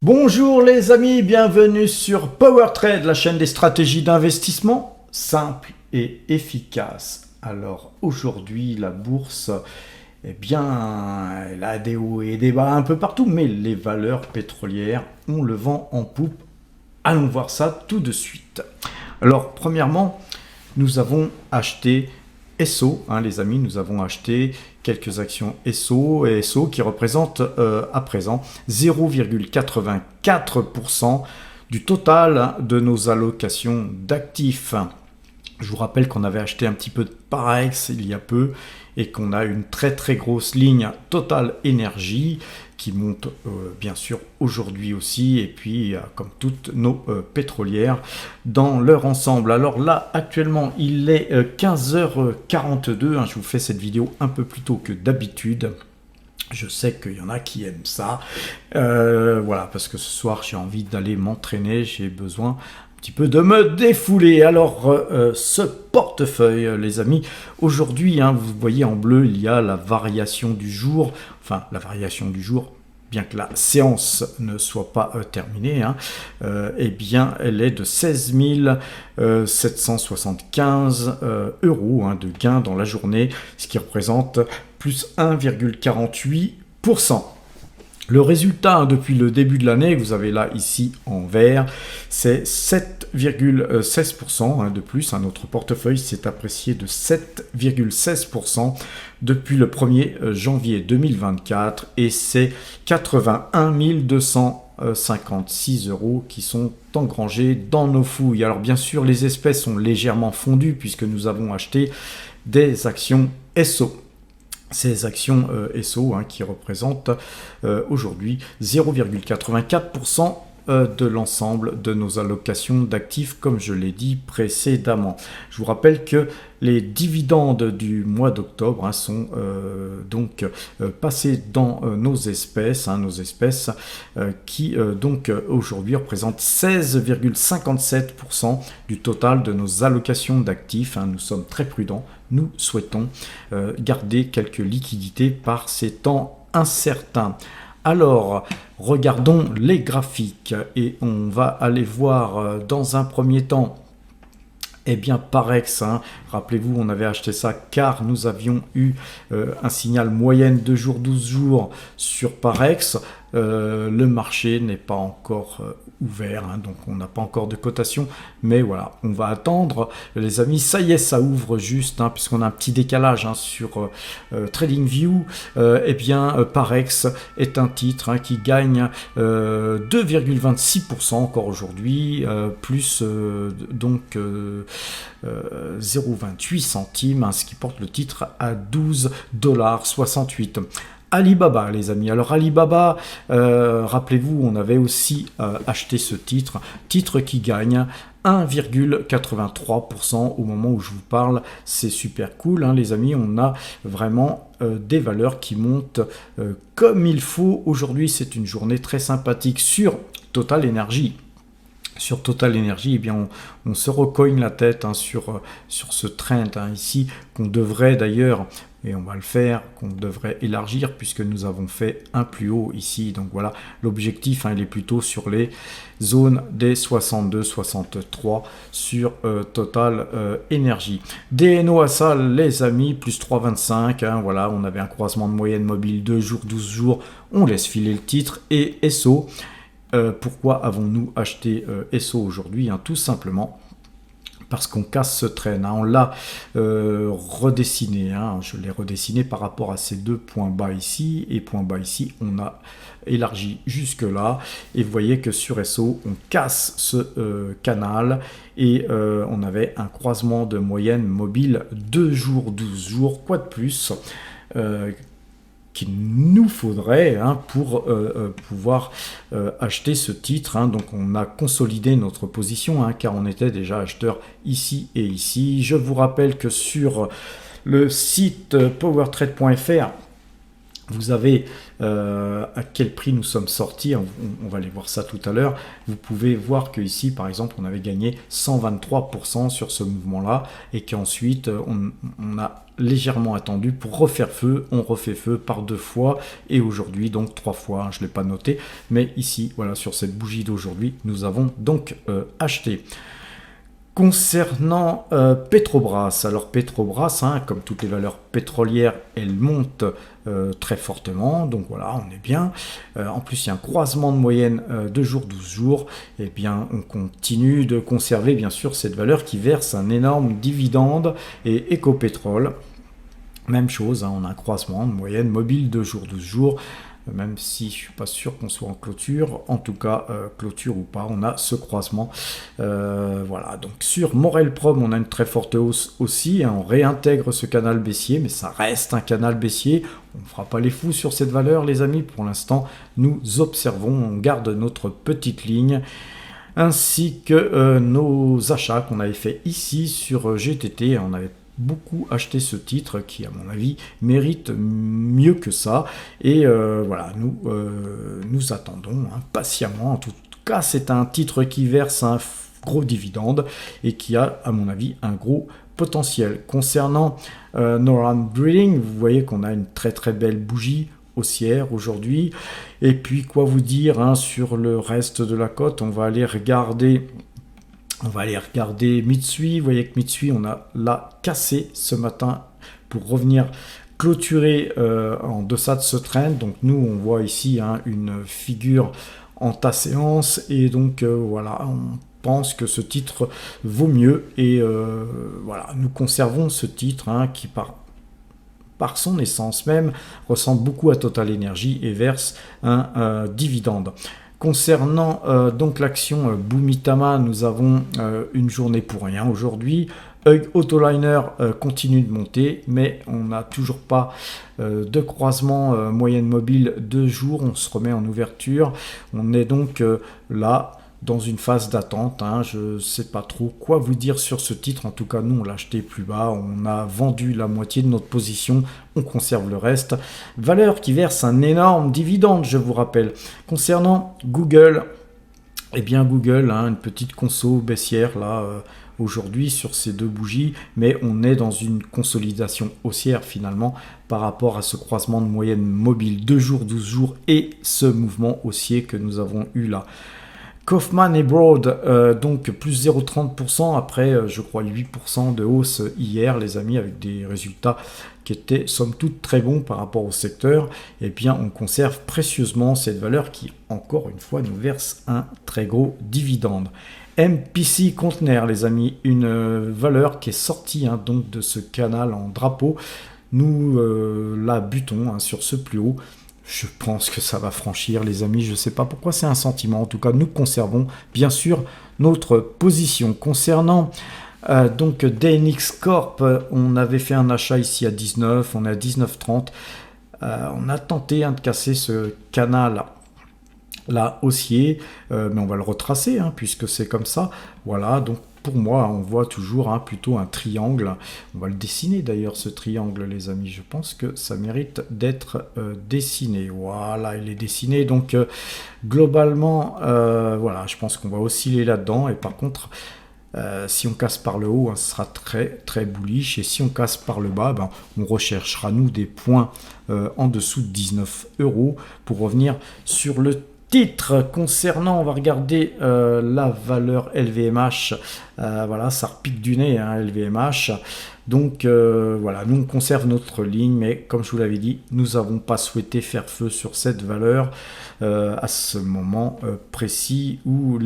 Bonjour les amis, bienvenue sur PowerTrade, la chaîne des stratégies d'investissement simples et efficaces. Alors aujourd'hui la bourse, eh bien, elle a des hauts et des bas un peu partout, mais les valeurs pétrolières ont le vent en poupe. Allons voir ça tout de suite. Alors premièrement, nous avons acheté Esso, les amis, nous avons acheté quelques actions Esso qui représentent à présent 0,84% du total de nos allocations d'actifs. Je vous rappelle qu'on avait acheté un petit peu de Parex il y a peu et qu'on a une très grosse ligne Total Énergie qui monte bien sûr aujourd'hui aussi, et puis comme toutes nos pétrolières dans leur ensemble. Alors là actuellement il est 15h42, je vous fais cette vidéo un peu plus tôt que d'habitude. Je sais qu'il y en a qui aiment ça, voilà, parce que ce soir j'ai envie d'aller m'entraîner, j'ai besoin un petit peu de me défouler. Alors ce portefeuille les amis, aujourd'hui vous voyez en bleu il y a la variation du jour, enfin la variation du jour, bien que la séance ne soit pas terminée, eh bien elle est de 16 775 euros de gain dans la journée, ce qui représente plus 1,48%. Le résultat depuis le début de l'année, vous avez là ici en vert, c'est 7,16% de plus. Notre portefeuille s'est apprécié de 7,16% depuis le 1er janvier 2024 et c'est 81 256 euros qui sont engrangés dans nos fouilles. Alors bien sûr, les espèces sont légèrement fondues puisque nous avons acheté des actions Esso. Ces actions Esso qui représentent aujourd'hui 0,84% de l'ensemble de nos allocations d'actifs, comme je l'ai dit précédemment. Je vous rappelle que les dividendes du mois d'octobre sont donc passés dans nos espèces, qui donc aujourd'hui représentent 16,57% du total de nos allocations d'actifs. Nous sommes très prudents, nous souhaitons garder quelques liquidités par ces temps incertains. Alors, regardons les graphiques et on va aller voir dans un premier temps, eh bien Parex, rappelez-vous, on avait acheté ça car nous avions eu un signal moyenne 2 jours, 12 jours sur Parex. Le marché n'est pas encore ouvert, donc on n'a pas encore de cotation, mais voilà, on va attendre les amis. Ça y est, ça ouvre juste, puisqu'on a un petit décalage sur TradingView. Eh bien Parex est un titre qui gagne 2,26% encore aujourd'hui, plus donc 0,28 centimes, ce qui porte le titre à 12,68 $. Alibaba les amis, alors Alibaba, rappelez-vous, on avait aussi acheté ce titre qui gagne 1,83% au moment où je vous parle. C'est super cool les amis, on a vraiment des valeurs qui montent comme il faut. Aujourd'hui c'est une journée très sympathique sur Total Energy. Sur Total Energy, eh bien on se recogne la tête sur ce trend ici, qu'on devrait d'ailleurs, et on va le faire, qu'on devrait élargir puisque nous avons fait un plus haut ici. Donc voilà, l'objectif il est plutôt sur les zones des 62-63 sur Total Energy. DNO à ça les amis, plus 3,25, voilà, on avait un croisement de moyenne mobile 2 jours, 12 jours, on laisse filer le titre. Et Esso, pourquoi avons-nous acheté Esso aujourd'hui? Tout simplement parce qu'on casse ce train. On l'a redessiné, je l'ai redessiné par rapport à ces deux points bas ici et point bas ici. On a élargi jusque là et vous voyez que sur Esso on casse ce canal et on avait un croisement de moyenne mobile 2 jours, 12 jours, quoi de plus qu'il nous faudrait pour pouvoir acheter ce titre. Donc on a consolidé notre position car on était déjà acheteur ici et ici. Je vous rappelle que sur le site powertrade.fr Vous avez à quel prix nous sommes sortis, on va aller voir ça tout à l'heure. Vous pouvez voir que ici, par exemple, on avait gagné 123% sur ce mouvement-là et qu'ensuite on a légèrement attendu pour refaire feu. On refait feu par 2 fois et aujourd'hui donc 3 fois. Je ne l'ai pas noté, mais ici, voilà, sur cette bougie d'aujourd'hui, nous avons donc acheté. Concernant Petrobras, alors Petrobras, comme toutes les valeurs pétrolières, elles montent très fortement, donc voilà, on est bien. En plus, il y a un croisement de moyenne de jours, 12 jours, et bien on continue de conserver bien sûr cette valeur qui verse un énorme dividende, et Ecopétrol, même chose, on a un croisement de moyenne mobile de jours, 12 jours. Même si je ne suis pas sûr qu'on soit en clôture, en tout cas, clôture ou pas, on a ce croisement. Voilà, donc sur Morel Prom, on a une très forte hausse aussi, on réintègre ce canal baissier, mais ça reste un canal baissier. On ne fera pas les fous sur cette valeur, les amis, pour l'instant, nous observons, on garde notre petite ligne, ainsi que nos achats qu'on avait fait ici sur GTT, on avait beaucoup acheté ce titre qui, à mon avis, mérite mieux que ça. Et voilà, nous attendons patiemment. En tout cas, c'est un titre qui verse un gros dividende et qui a, à mon avis, un gros potentiel. Concernant Northern Drilling, vous voyez qu'on a une très très belle bougie haussière aujourd'hui. Et puis, quoi vous dire sur le reste de la cote, on va aller regarder Mitsui. Vous voyez que Mitsui, on a là cassé ce matin pour revenir clôturer en deçà de ce trend. Donc nous, on voit ici une figure en ta séance. Et donc voilà, on pense que ce titre vaut mieux. Et voilà, nous conservons ce titre qui par son essence même ressemble beaucoup à Total Energy et verse un dividende. Concernant donc l'action Bumitama, nous avons une journée pour rien aujourd'hui. Hug Autoliner continue de monter, mais on n'a toujours pas de croisement moyenne mobile 2 jours. On se remet en ouverture. On est donc là dans une phase d'attente. Je ne sais pas trop quoi vous dire sur ce titre. En tout cas, nous, on l'a acheté plus bas. On a vendu la moitié de notre position. On conserve le reste. Valeur qui verse un énorme dividende, je vous rappelle. Concernant Google, eh bien Google, une petite conso baissière là aujourd'hui sur ces 2 bougies, mais on est dans une consolidation haussière finalement par rapport à ce croisement de moyenne mobile 2 jours, 12 jours et ce mouvement haussier que nous avons eu là. Kaufman et Broad, donc plus 0,30% après, je crois, 8% de hausse hier, les amis, avec des résultats qui étaient, somme toute, très bons par rapport au secteur. Et bien, on conserve précieusement cette valeur qui, encore une fois, nous verse un très gros dividende. MPC Container, les amis, une valeur qui est sortie donc de ce canal en drapeau. Nous la butons sur ce plus haut. Je pense que ça va franchir, les amis. Je ne sais pas pourquoi, c'est un sentiment. En tout cas, nous conservons bien sûr notre position. Concernant donc DNX Corp, on avait fait un achat ici à 19, on est à 19,30. On a tenté de casser ce canal là haussier, mais on va le retracer puisque c'est comme ça. Voilà, donc pour moi, on voit toujours plutôt un triangle. On va le dessiner d'ailleurs, ce triangle, les amis. Je pense que ça mérite d'être dessiné. Voilà, il est dessiné. Donc, globalement, voilà, je pense qu'on va osciller là-dedans. Et par contre, si on casse par le haut, ce sera très, très bullish. Et si on casse par le bas, on recherchera, nous, des points en dessous de 19 € pour revenir sur le titre. Concernant, on va regarder la valeur LVMH. Voilà, ça repique du nez, LVMH. Donc voilà, nous on conserve notre ligne, mais comme je vous l'avais dit, nous n'avons pas souhaité faire feu sur cette valeur à ce moment précis où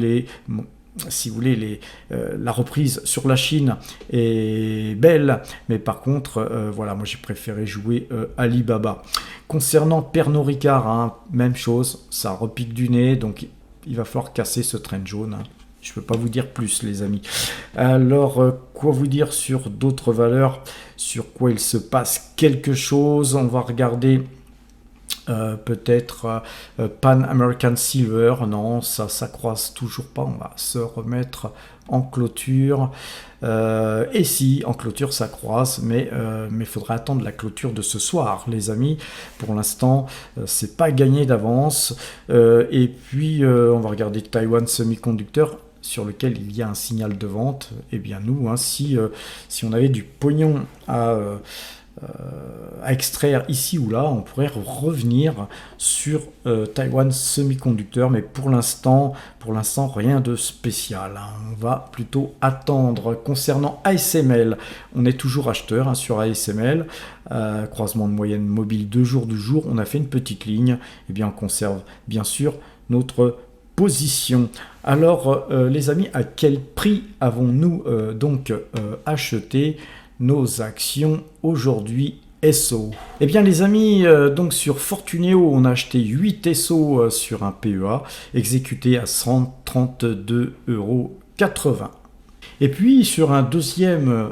si vous voulez, la reprise sur la Chine est belle, mais par contre, voilà, moi j'ai préféré jouer Alibaba. Concernant Pernod Ricard, même chose, ça repique du nez, donc il va falloir casser ce trend jaune. Je ne peux pas vous dire plus, les amis. Alors, quoi vous dire sur d'autres valeurs, sur quoi il se passe quelque chose? On va regarder Peut-être Pan American Silver, non, ça croise toujours pas, on va se remettre en clôture. Et si, en clôture ça croise, mais il faudra attendre la clôture de ce soir, les amis. Pour l'instant, c'est pas gagné d'avance. Et puis, on va regarder Taiwan Semiconductor, sur lequel il y a un signal de vente. Eh bien nous, hein, si on avait du pognon à extraire ici ou là, on pourrait revenir sur Taiwan Semiconductor, mais pour l'instant rien de spécial, hein. On va plutôt attendre. Concernant ASML, on est toujours acheteur, hein, sur ASML, croisement de moyenne mobile 2 jours du jour, on a fait une petite ligne, et bien on conserve bien sûr notre position. Alors les amis, à quel prix avons-nous donc acheté nos actions aujourd'hui SO? Eh bien les amis, donc sur Fortuneo, on a acheté 8 SO sur un PEA exécuté à 132,80 €. Et puis sur un deuxième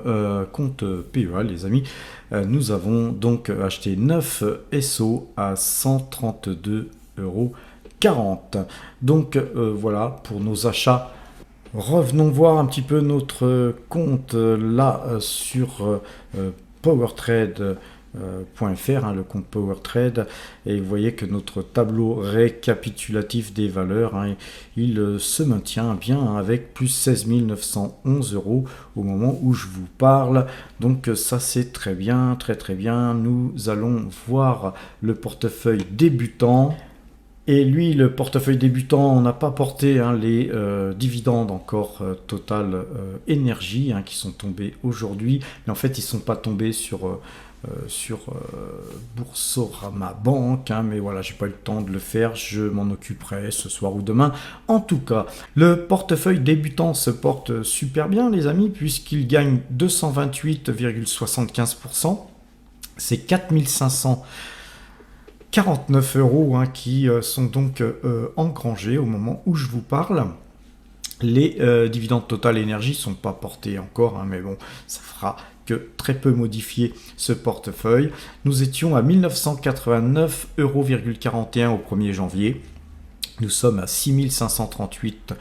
compte PEA, les amis, nous avons donc acheté 9 SO à 132,40 €. Donc voilà pour nos achats. Revenons voir un petit peu notre compte là sur PowerTrade.fr, hein, le compte PowerTrade, et vous voyez que notre tableau récapitulatif des valeurs, hein, il se maintient bien avec plus 16 911 € au moment où je vous parle. Donc ça c'est très bien, très bien. Nous allons voir le portefeuille débutant. Et lui, le portefeuille débutant, on n'a pas porté, hein, les dividendes encore Total Énergie, hein, qui sont tombés aujourd'hui. Mais en fait, ils ne sont pas tombés sur Boursorama Banque, hein, mais voilà, j'ai pas eu le temps de le faire, je m'en occuperai ce soir ou demain. En tout cas, le portefeuille débutant se porte super bien, les amis, puisqu'il gagne 228,75%. C'est 4549 € hein, qui sont donc engrangés au moment où je vous parle. Les dividendes Total Énergie ne sont pas portés encore, hein, mais bon, ça fera que très peu modifier ce portefeuille. Nous étions à 1989,41 € au 1er janvier. Nous sommes à 6538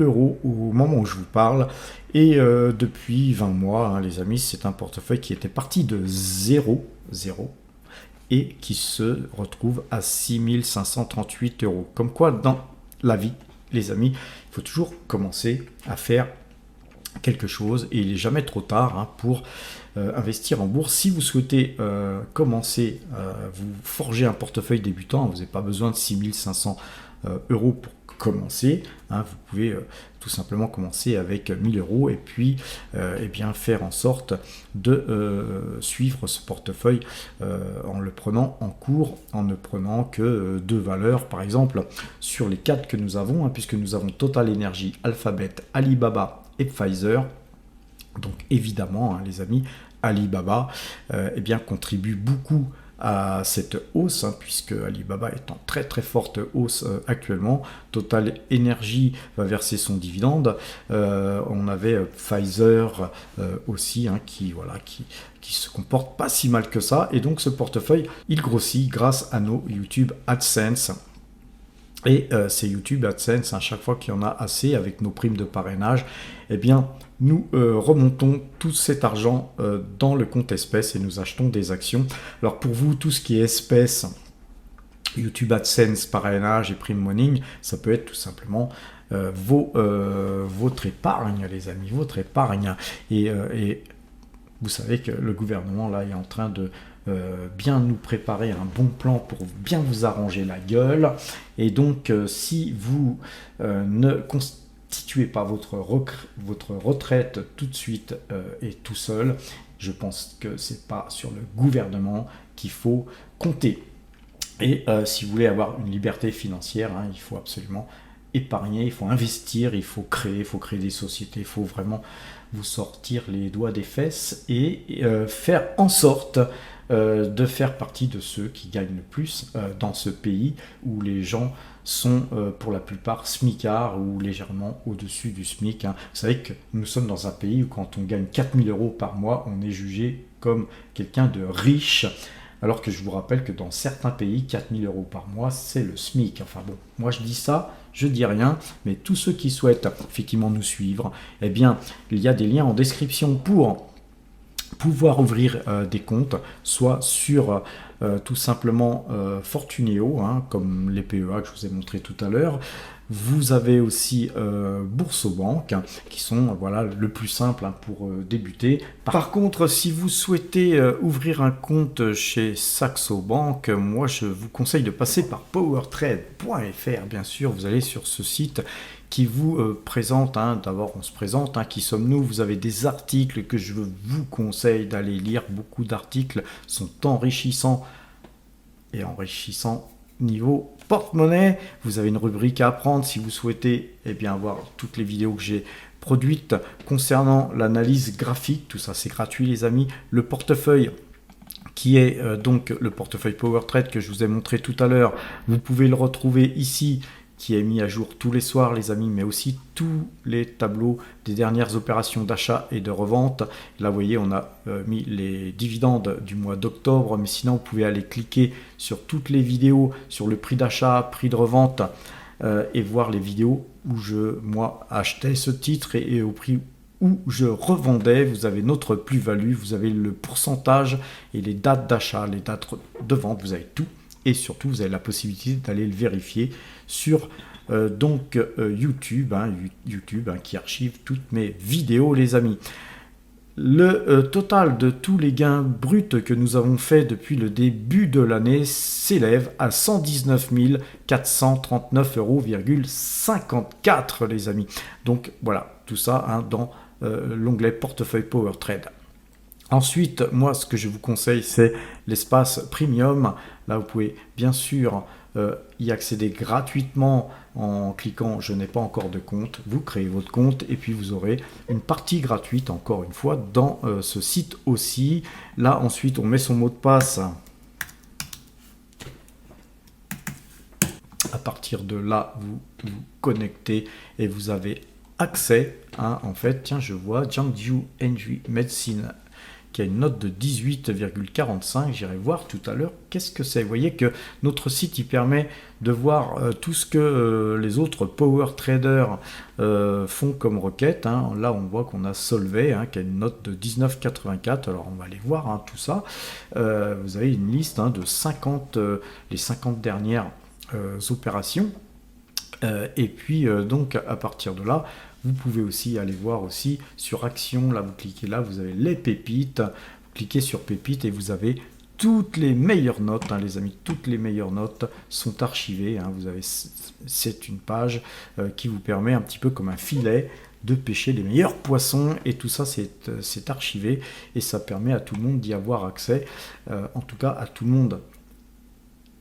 € au moment où je vous parle. Et depuis 20 mois, hein, les amis, c'est un portefeuille qui était parti de 0 et qui se retrouve à 6538 €. Comme quoi, dans la vie, les amis, il faut toujours commencer à faire quelque chose, et il n'est jamais trop tard, hein, pour investir en bourse. Si vous souhaitez commencer vous forger un portefeuille débutant, vous n'avez pas besoin de 6500 € pour commencer, hein, vous pouvez tout simplement commencer avec 1000 € et puis eh bien faire en sorte de suivre ce portefeuille en le prenant en cours, en ne prenant que 2 valeurs par exemple sur les 4 que nous avons, hein, puisque nous avons Total Energy, Alphabet, Alibaba et Pfizer. Donc évidemment, hein, les amis, Alibaba eh bien contribue beaucoup à cette hausse, hein, puisque Alibaba est en très forte hausse actuellement. Total Energy va verser son dividende. On avait Pfizer aussi, hein, qui se comporte pas si mal que ça, et donc ce portefeuille il grossit grâce à nos YouTube AdSense. Et ces YouTube AdSense, à chaque fois qu'il y en a assez avec nos primes de parrainage, eh bien nous remontons tout cet argent dans le compte espèces et nous achetons des actions. Alors pour vous, tout ce qui est espèces, YouTube AdSense, parrainage et prime morning, ça peut être tout simplement votre épargne, les amis, votre épargne. Et vous savez que le gouvernement là est en train de bien nous préparer un bon plan pour bien vous arranger la gueule. Et donc si vous ne constituez pas votre retraite tout de suite et tout seul, je pense que c'est pas sur le gouvernement qu'il faut compter. Et si vous voulez avoir une liberté financière, hein, il faut absolument épargner, il faut investir, il faut créer des sociétés, il faut vraiment vous sortir les doigts des fesses et faire en sorte de faire partie de ceux qui gagnent le plus dans ce pays où les gens sont pour la plupart smicards ou légèrement au-dessus du SMIC, hein. Vous savez que nous sommes dans un pays où quand on gagne 4000 € par mois, on est jugé comme quelqu'un de riche, alors que je vous rappelle que dans certains pays, 4000 euros par mois, c'est le SMIC. Enfin bon, moi je dis ça, je dis rien, mais tous ceux qui souhaitent effectivement nous suivre, eh bien, il y a des liens en description pour pouvoir ouvrir des comptes, soit sur tout simplement Fortuneo, hein, comme les PEA que je vous ai montré tout à l'heure. Vous avez aussi Boursobank, hein, qui sont voilà, le plus simple hein, pour débuter. Par contre, si vous souhaitez ouvrir un compte chez Saxo Bank, moi je vous conseille de passer par powertrade.fr. Bien sûr, vous allez sur ce site qui vous présente, hein, d'abord on se présente, hein, qui sommes-nous, vous avez des articles que je vous conseille d'aller lire, beaucoup d'articles sont enrichissants et enrichissants niveau porte-monnaie. Vous avez une rubrique à apprendre si vous souhaitez eh bien, avoir toutes les vidéos que j'ai produites concernant l'analyse graphique, tout ça c'est gratuit les amis, le portefeuille qui est donc le portefeuille PowerTrade que je vous ai montré tout à l'heure, vous pouvez le retrouver ici, qui est mis à jour tous les soirs les amis, mais aussi tous les tableaux des dernières opérations d'achat et de revente. Là vous voyez on a mis les dividendes du mois d'octobre, mais sinon vous pouvez aller cliquer sur toutes les vidéos sur le prix d'achat, prix de revente et voir les vidéos où moi achetais ce titre et au prix où je revendais. Vous avez notre plus-value, vous avez le pourcentage et les dates d'achat, les dates de vente, vous avez tout. Et surtout, vous avez la possibilité d'aller le vérifier sur YouTube, YouTube qui archive toutes mes vidéos, les amis. Le total de tous les gains bruts que nous avons fait depuis le début de l'année s'élève à 119 439,54 euros, les amis. Donc voilà, tout ça hein, dans l'onglet portefeuille PowerTrade. Ensuite, moi, ce que je vous conseille, c'est l'espace premium. Là, vous pouvez bien sûr y accéder gratuitement en cliquant « Je n'ai pas encore de compte ». Vous créez votre compte et puis vous aurez une partie gratuite, encore une fois, dans ce site aussi. Là, ensuite, on met son mot de passe. À partir de là, vous vous connectez et vous avez accès à, en fait, tiens, je vois Jiangsu Henry Medicine qui a une note de 18,45. J'irai voir tout à l'heure qu'est-ce que c'est. Vous voyez que notre site il permet de voir tout ce que les autres power traders font comme requête. Hein. Là, on voit qu'on a Solvay hein, qui a une note de 19,84. Alors, on va aller voir hein, tout ça. Vous avez une liste hein, de 50, les 50 dernières opérations. Et puis, donc, à partir de là, vous pouvez aussi aller voir aussi sur Action, là vous cliquez là, vous avez les pépites, vous cliquez sur pépites et vous avez toutes les meilleures notes, hein, les amis, toutes les meilleures notes sont archivées, hein, vous avez, c'est une page qui vous permet un petit peu comme un filet de pêcher les meilleurs poissons et tout ça c'est archivé et ça permet à tout le monde d'y avoir accès, en tout cas à tout le monde.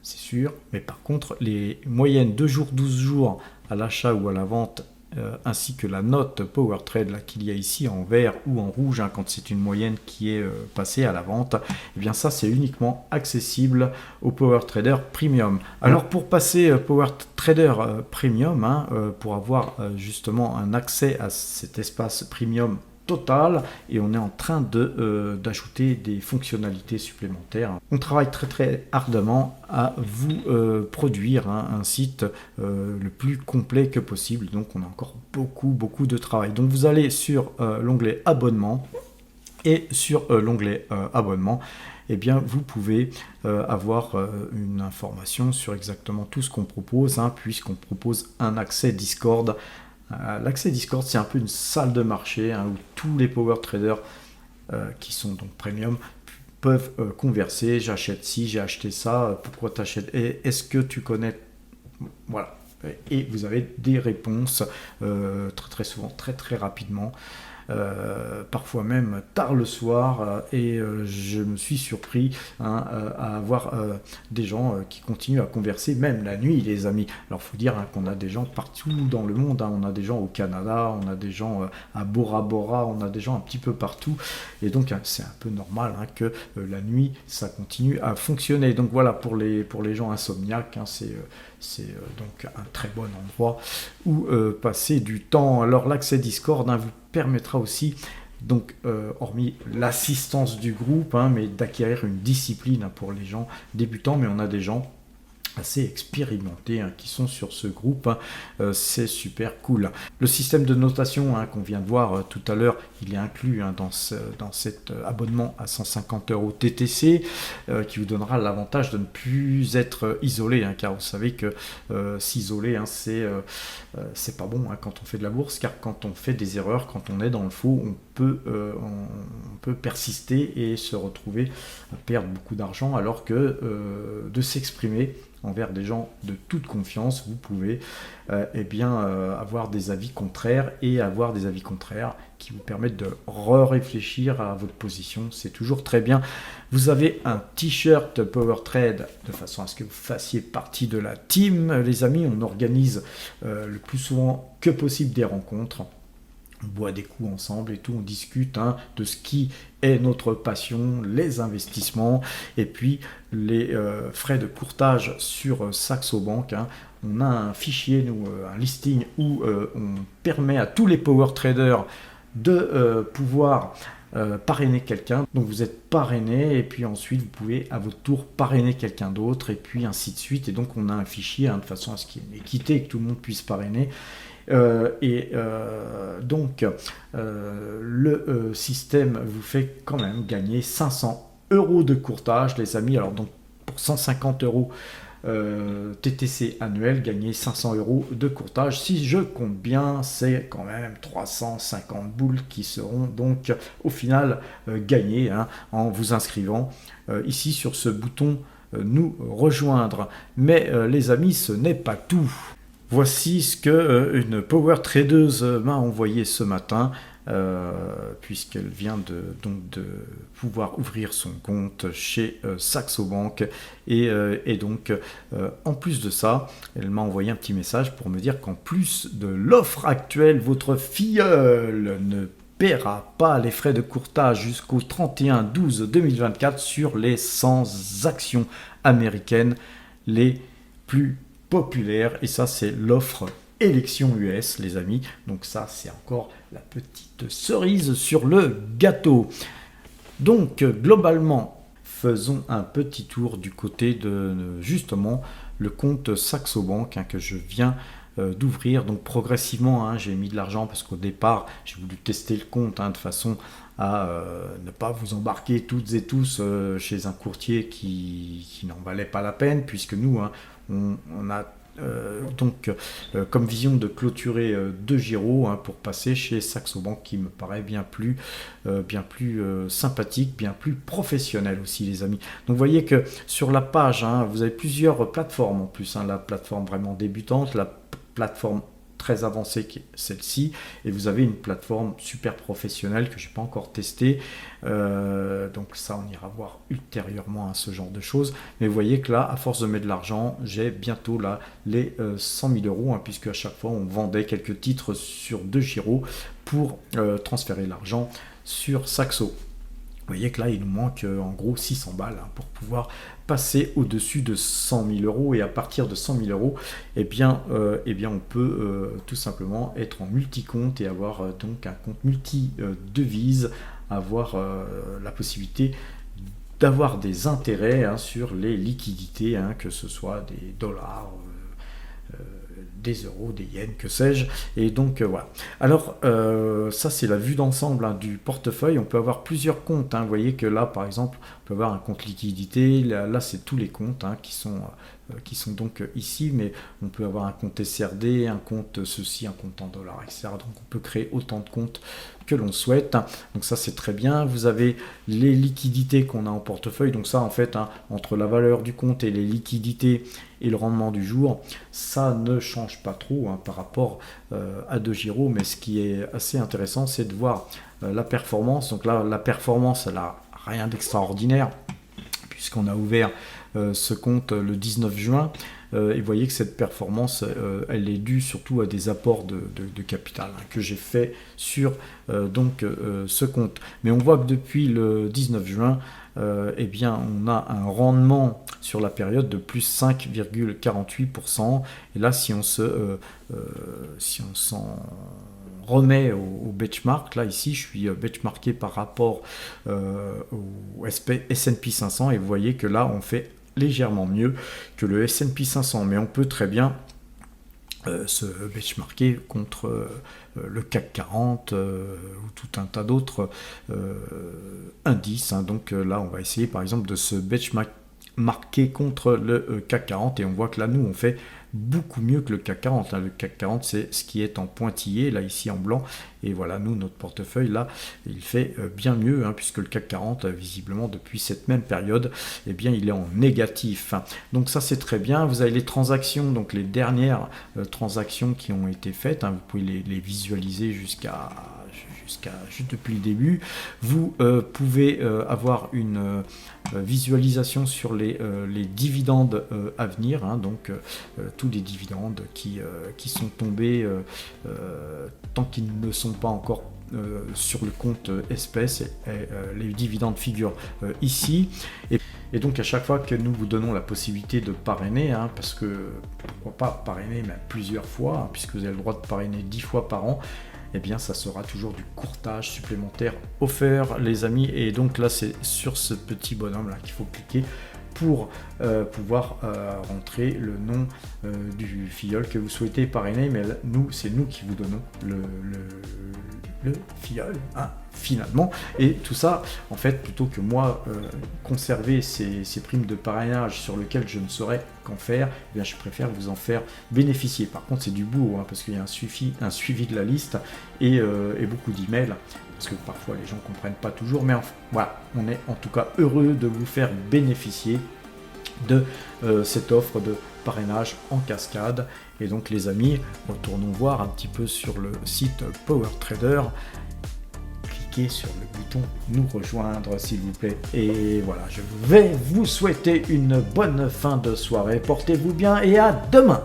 C'est sûr, mais par contre, les moyennes 2 jours, 12 jours à l'achat ou à la vente, ainsi que la note PowerTrade qu'il y a ici en vert ou en rouge, hein, quand c'est une moyenne qui est passée à la vente, et bien ça c'est uniquement accessible au PowerTrader Premium. Alors pour passer PowerTrader Premium, hein, pour avoir justement un accès à cet espace Premium total et on est en train d'ajouter des fonctionnalités supplémentaires. On travaille très ardemment à vous produire hein, un site le plus complet que possible, donc on a encore beaucoup de travail. Donc vous allez sur l'onglet abonnement et sur l'onglet abonnement, eh bien, vous pouvez avoir une information sur exactement tout ce qu'on propose, hein, puisqu'on propose un accès Discord. L'accès Discord, c'est un peu une salle de marché hein, où tous les power traders qui sont donc premium peuvent converser. J'achète ci, j'ai acheté ça, pourquoi tu achètes, est-ce que tu connais, voilà. Et vous avez des réponses très souvent, très rapidement. Parfois même tard le soir et je me suis surpris hein, à avoir des gens qui continuent à converser même la nuit, les amis. Alors faut dire hein, qu'on a des gens partout dans le monde, hein. On a des gens au Canada, on a des gens à Bora Bora, on a des gens un petit peu partout et donc hein, c'est un peu normal hein, que la nuit ça continue à fonctionner. Donc voilà, pour les gens insomniaques, hein, c'est donc un très bon endroit où passer du temps. Alors l'accès Discord hein, vous permettra aussi Donc, hormis l'assistance du groupe, hein, mais d'acquérir une discipline, hein, pour les gens débutants, mais on a des gens assez expérimentés, hein, qui sont sur ce groupe, hein. C'est super cool. Le système de notation, hein, qu'on vient de voir tout à l'heure, il est inclus, hein, dans cet abonnement à 150 € TTC, qui vous donnera l'avantage de ne plus être isolé, hein, car vous savez que s'isoler, hein, c'est pas bon, hein, quand on fait de la bourse, car quand on fait des erreurs, quand on est dans le faux, on peut persister et se retrouver à perdre beaucoup d'argent, alors que de s'exprimer envers des gens de toute confiance, vous pouvez avoir des avis contraires, et avoir des avis contraires qui vous permettent de réfléchir à votre position. C'est toujours très bien. Vous avez un t-shirt Power Trade de façon à ce que vous fassiez partie de la team. Les amis, on organise le plus souvent que possible des rencontres. On boit des coups ensemble et tout, on discute, hein, de ce qui est notre passion, les investissements, et puis les frais de courtage sur Saxo Bank, hein. On a un fichier, nous, un listing où on permet à tous les power traders de pouvoir parrainer quelqu'un. Donc vous êtes parrainé, et puis ensuite vous pouvez à votre tour parrainer quelqu'un d'autre, et puis ainsi de suite. Et donc on a un fichier, hein, de façon à ce qu'il y ait une équité et que tout le monde puisse parrainer. Donc le système vous fait quand même gagner 500 € de courtage, les amis. Alors donc pour 150 € TTC annuel, gagner 500 € de courtage. Si je compte bien, c'est quand même 350 boules qui seront donc au final gagnées, hein, en vous inscrivant ici sur ce bouton nous rejoindre. Mais les amis, ce n'est pas tout. Voici ce que une power tradeuse m'a envoyé ce matin, puisqu'elle vient de pouvoir ouvrir son compte chez Saxo Bank. Et donc, en plus de ça, elle m'a envoyé un petit message pour me dire qu'en plus de l'offre actuelle, votre filleule ne paiera pas les frais de courtage jusqu'au 31/12/2024 sur les 100 actions américaines les plus populaire. Et ça, c'est l'offre élection US, les amis. Donc ça, c'est encore la petite cerise sur le gâteau. Donc globalement, faisons un petit tour du côté de justement le compte Saxo Bank, hein, que je viens d'ouvrir. Donc progressivement, hein, j'ai mis de l'argent parce qu'au départ j'ai voulu tester le compte, hein, de façon à ne pas vous embarquer toutes et tous chez un courtier qui n'en valait pas la peine, puisque nous, hein, on a comme vision de clôturer 2 giros, hein, pour passer chez Saxo Bank, qui me paraît bien plus sympathique, bien plus professionnel aussi, les amis. Donc vous voyez que sur la page, hein, vous avez plusieurs plateformes en plus, hein, la plateforme vraiment débutante, la plateforme très avancée qui est celle-ci, et vous avez une plateforme super professionnelle que je n'ai pas encore testée, donc ça on ira voir ultérieurement, à ce genre de choses. Mais vous voyez que là, à force de mettre de l'argent, j'ai bientôt là les 100 000 €, hein, puisque à chaque fois on vendait quelques titres sur 2 giros pour transférer l'argent sur Saxo. Vous voyez que là, il nous manque en gros 600 balles, hein, pour pouvoir passer au-dessus de 100 000 €. Et à partir de 100 000 €, eh bien, on peut tout simplement être en multi-compte et avoir donc un compte multi-devise, avoir la possibilité d'avoir des intérêts, hein, sur les liquidités, hein, que ce soit des dollars, des euros, des yens, que sais-je. Et donc voilà. Alors ça, c'est la vue d'ensemble, hein, du portefeuille. On peut avoir plusieurs comptes, hein. Vous voyez que là, par exemple, on peut avoir un compte liquidité. Là c'est tous les comptes, hein, qui sont donc ici, mais on peut avoir un compte SRD, un compte ceci, un compte en dollars, etc. Donc on peut créer autant de comptes que l'on souhaite. Donc ça, c'est très bien. Vous avez les liquidités qu'on a en portefeuille. Donc ça, en fait, hein, entre la valeur du compte et les liquidités et le rendement du jour, ça ne change pas trop, hein, par rapport à 2 giros. Mais ce qui est assez intéressant, c'est de voir la performance. Donc là, la performance, elle n'a rien d'extraordinaire, puisqu'on a ouvert ce compte le 19 juin. Et vous voyez que cette performance, elle est due surtout à des apports de capital, hein, que j'ai fait sur ce compte. Mais on voit que depuis le 19 juin, eh bien, on a un rendement sur la période de plus 5,48%. Et là, si on s'en remet au benchmark, là ici je suis benchmarké par rapport au S&P 500 et vous voyez que là on fait légèrement mieux que le S&P 500, mais on peut très bien se benchmarker contre le CAC 40 ou tout un tas d'autres indices. Hein. Donc là, on va essayer par exemple de se benchmarker contre le CAC 40 et on voit que là, nous, on fait beaucoup mieux que le CAC 40. Là, le CAC 40, c'est ce qui est en pointillé, là, ici en blanc. Et voilà, nous, notre portefeuille, là, il fait bien mieux, hein, puisque le CAC 40, visiblement, depuis cette même période, eh bien, il est en négatif. Donc ça, c'est très bien. Vous avez les transactions, donc les dernières transactions qui ont été faites. Hein, vous pouvez les visualiser juste depuis le début. Vous pouvez avoir une visualisation sur les dividendes à venir, hein, donc tous les dividendes qui sont tombés tant qu'ils ne sont pas encore sur le compte espèces et les dividendes figurent ici et donc à chaque fois que nous vous donnons la possibilité de parrainer, hein, parce que pourquoi pas parrainer même plusieurs fois, hein, puisque vous avez le droit de parrainer 10 fois par an, eh bien ça sera toujours du courtage supplémentaire offert les amis. Et donc là c'est sur ce petit bonhomme là qu'il faut cliquer pour pouvoir rentrer le nom du filleul que vous souhaitez parrainer, mais nous c'est nous qui vous donnons le filleul, hein, finalement, et tout ça en fait plutôt que moi conserver ces primes de parrainage sur lesquelles je ne saurais qu'en faire, eh bien je préfère vous en faire bénéficier. Par contre c'est du boulot, hein, parce qu'il y a un suivi de la liste et beaucoup d'emails, parce que parfois les gens ne comprennent pas toujours, mais enfin, voilà, on est en tout cas heureux de vous faire bénéficier de cette offre de parrainage en cascade. Et donc les amis, retournons voir un petit peu sur le site Power Trader, cliquez sur le bouton nous rejoindre s'il vous plaît, et voilà, je vais vous souhaiter une bonne fin de soirée, portez-vous bien et à demain.